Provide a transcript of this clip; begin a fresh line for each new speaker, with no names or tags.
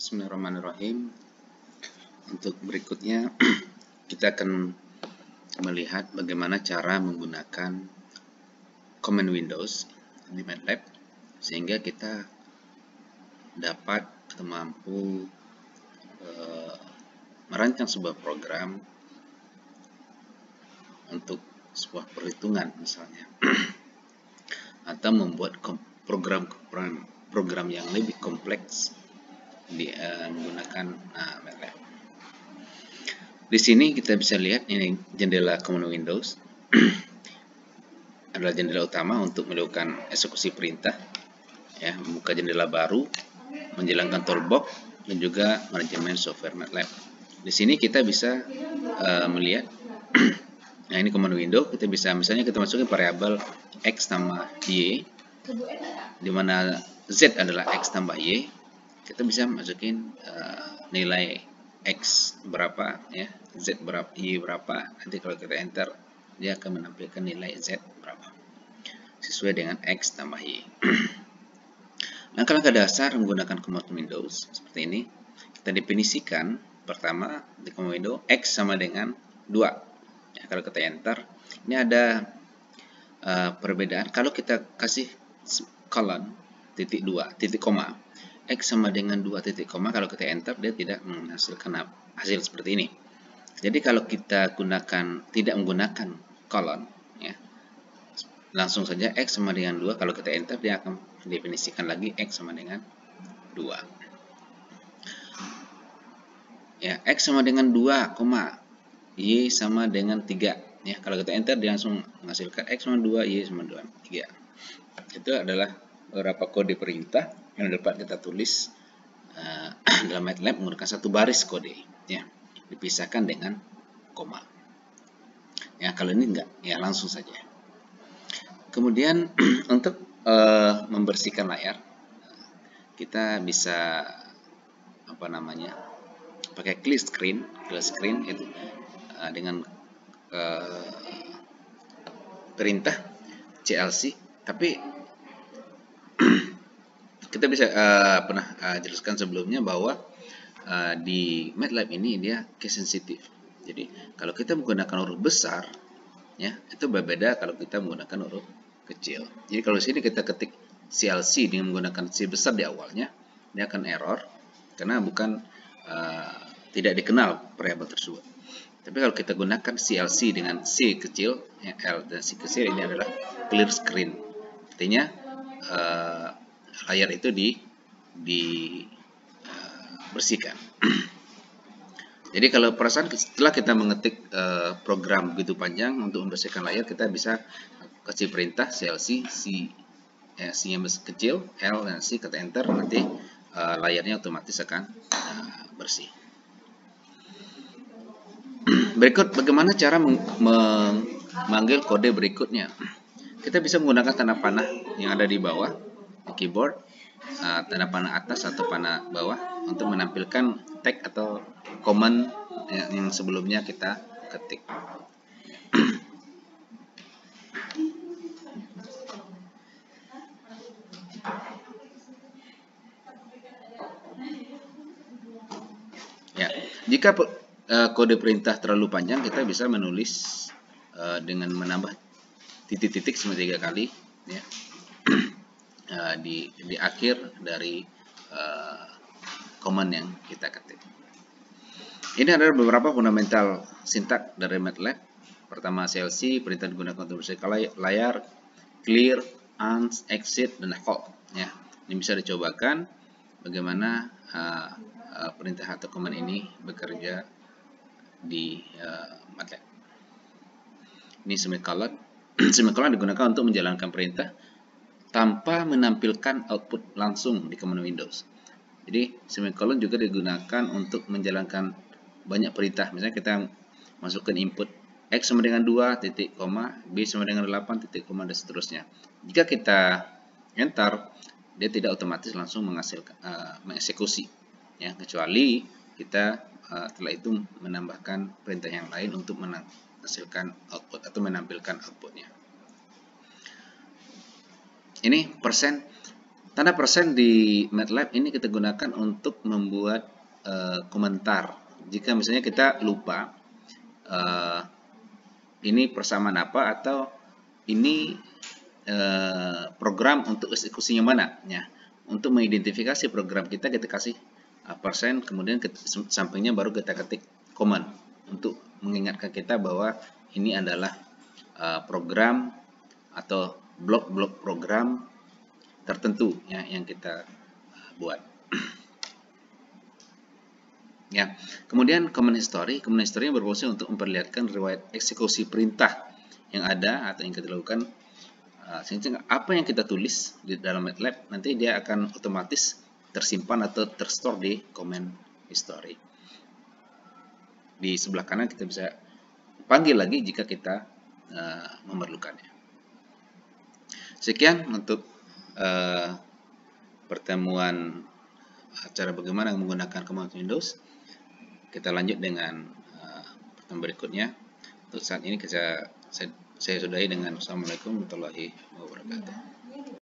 Bismillahirrahmanirrahim. Untuk berikutnya kita akan melihat bagaimana cara menggunakan command Windows di MATLAB sehingga kita dapat atau mampu merancang sebuah program untuk sebuah perhitungan misalnya atau membuat program yang lebih kompleks menggunakan MATLAB. Di sini kita bisa lihat ini jendela command Windows adalah jendela utama untuk melakukan eksekusi perintah, ya, membuka jendela baru, menjalankan toolbox dan juga manajemen software MATLAB. Di sini kita bisa melihat, nah ini command Windows, kita bisa misalnya kita masukin variabel x tambah y, di mana z adalah x tambah y. Kita bisa masukin nilai x berapa, ya, z berapa, y berapa. Nanti kalau kita enter, dia akan menampilkan nilai z berapa sesuai dengan x tambah y. Langkah-langkah dasar menggunakan command Windows seperti ini. Kita definisikan pertama di command Windows x sama dengan 2. Ya, kalau kita enter, ini ada perbedaan. Kalau kita kasih colon titik 2 titik koma, x sama dengan 2 titik koma, kalau kita enter dia tidak menghasilkan hasil seperti ini. Jadi kalau kita tidak menggunakan kolon, ya, langsung saja x sama dengan 2, kalau kita enter dia akan mendefinisikan lagi x sama dengan 2. Ya, x sama dengan 2, y sama dengan 3. Ya, kalau kita enter dia langsung menghasilkan x sama 2, y sama 2, 3. Itu adalah beberapa kode perintah yang dapat kita tulis dalam MATLAB menggunakan satu baris kode, ya, dipisahkan dengan koma. Ya, kalau ini enggak, ya langsung saja. Kemudian untuk membersihkan layar, kita bisa pakai clear screen itu dengan perintah CLC, tapi kita bisa pernah jelaskan sebelumnya bahwa di MATLAB ini dia case sensitif. Jadi kalau kita menggunakan huruf besar, ya, itu berbeda kalau kita menggunakan huruf kecil. Jadi kalau di sini kita ketik CLC dengan menggunakan C besar di awalnya, dia akan error karena tidak dikenal variabel tersebut. Tapi kalau kita gunakan CLC dengan C kecil, ya, L dan C kecil, ini adalah clear screen. Artinya layar itu dibersihkan. Jadi kalau perasaan setelah kita mengetik program begitu panjang untuk membersihkan layar, kita bisa kasih perintah CLC, C-nya kecil, L dan C, kita enter, nanti layarnya otomatis akan bersih. Berikut bagaimana cara memanggil kode berikutnya. Kita bisa menggunakan tanda panah yang ada di bawah di keyboard, tanda panah atas atau panah bawah untuk menampilkan tag atau command yang sebelumnya kita ketik. Ya, jika kode perintah terlalu panjang, kita bisa menulis dengan menambah titik-titik sampai 3 kali, ya, di akhir dari command yang kita ketik. Ini adalah beberapa fundamental sintak dari MATLAB. Pertama CLC, perintah digunakan untuk membersihkan layar, clear, ans, exit, dan halt. Ya, ini bisa dicobakan bagaimana perintah atau command ini bekerja di MATLAB. Ini semicolon. Semicolon digunakan untuk menjalankan perintah tanpa menampilkan output langsung di command Windows. Jadi semicolon juga digunakan untuk menjalankan banyak perintah. Misalnya kita masukkan input x sama dengan 2 titik koma, b sama dengan 8 titik koma, dan seterusnya. Jika kita enter, dia tidak otomatis langsung mengeksekusi, ya, kecuali kita setelah itu menambahkan perintah yang lain untuk menghasilkan output atau menampilkan outputnya. Ini persen Tanda persen di MATLAB ini kita gunakan untuk membuat komentar. Jika misalnya kita lupa ini persamaan apa atau ini program untuk eksekusinya mana, ya. Untuk mengidentifikasi program kita kasih persen, kemudian sampingnya baru kita ketik command untuk mengingatkan kita bahwa ini adalah program atau blok-blok program tertentu, ya, yang kita buat. Ya, kemudian command history berfungsi untuk memperlihatkan riwayat eksekusi perintah yang ada atau yang kita lakukan. Sehingga apa yang kita tulis di dalam MATLAB nanti dia akan otomatis tersimpan atau terstore di command history. Di sebelah kanan kita bisa panggil lagi jika kita memerlukannya. Sekian untuk pertemuan cara bagaimana menggunakan command Windows. Kita lanjut dengan pertemuan berikutnya. Untuk saat ini saya sudahi dengan Assalamualaikum warahmatullahi wabarakatuh.